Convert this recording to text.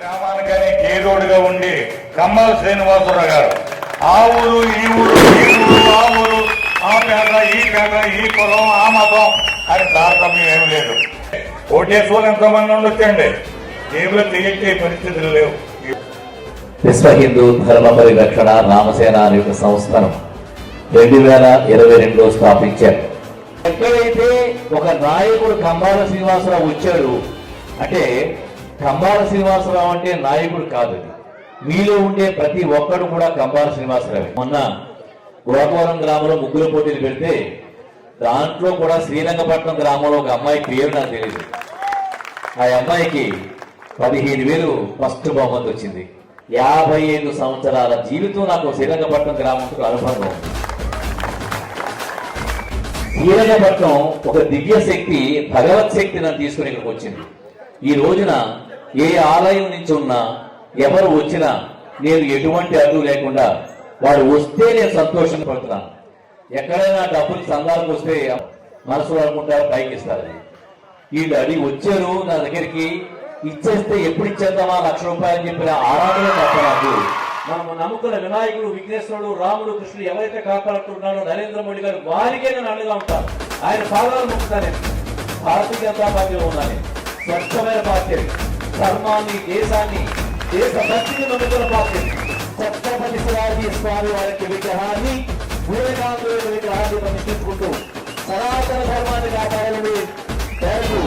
గ్రామానికని కేరోడుగా ఉండి కమ్మల శ్రీనివాసరావు గారు ఆ ఊరు ఈ ఊరు ఈ ఊరు ఆ ఊరు ఆ పేట ఈ పేట ఈ కులం ఆ మతం అని తారతమ్యం ఏమి లేదు. ఓటేసుకోని ఎంతో మంది ఉండొచ్చండి, జేబులో తీయచ్చే పరిస్థితులు లేవు. విశ్వ హిందూ ధర్మ పరిరక్షణ రామసేన అనే ఒక సంస్థను 2022 స్థాపించారు. ఎక్కడైతే ఒక నాయకుడు కంబాల శ్రీనివాసరావు వచ్చాడు అంటే కంబాల శ్రీనివాసరావు అంటే నాయకుడు కాదు, మీలో ఉండే ప్రతి ఒక్కడు కూడా కంబాల శ్రీనివాసరావు. మొన్న గోకవరం గ్రామంలో ముగ్గుల పోటీలు పెడితే దాంట్లో కూడా శ్రీరంగపట్నం గ్రామంలో ఒక అమ్మాయి పేరు నాకు తెలియదు. ఆ అమ్మాయికి 15,000 ఫస్ట్ బహుమతి వచ్చింది. 55 సంవత్సరాల జీవితం నాకు శ్రీరంగపట్నం గ్రామంతో అనుబంధం. శ్రీరంగపట్నం ఒక దివ్య శక్తి, భగవత్ శక్తి నన్ను తీసుకుని ఇక్కడికి వచ్చింది. ఈ రోజున ఏ ఆలయం నుంచి ఉన్నా ఎవరు వచ్చినా నేను ఎటువంటి అడ్డు లేకుండా వాడు వస్తే నేను సంతోషం పడుతున్నాను. ఎక్కడైనా డబ్బులు సందాలకు వస్తే మనసులో అనుకుంటారు పైకి ఇస్తారు. వీళ్ళు అడిగి వచ్చారు నా దగ్గరికి, ఇచ్చేస్తే ఎప్పుడు ఇచ్చేద్దామా 1,00,000 రూపాయలు అని చెప్పిన ఆరాధన తప్ప నాకు మనం నమ్ముకున్న వినాయకుడు, విఘ్నేశ్వరుడు, రాముడు, కృష్ణుడు ఎవరైతే కాపాడుతున్నాడో నరేంద్ర మోడీ గారు వారికే నేను అండగా ఉంటాను. ఆయన పాదాలు మొక్కుతాను. భారతీయ జనతా పార్టీలో ఉన్నాను. స్వచ్ఛమైన పార్టీ, ధర్మాన్ని, దేశాన్ని, దేశ భక్తిని నమ్ముకున్న పార్టీ. ఛత్రపతి శివాజీ స్వామి వారికి విగ్రహాన్ని, వివేకానంద విగ్రహాన్ని ప్రతిష్ఠించుకుంటూ సనాతన ధర్మాన్ని కాపాడాలని పేరు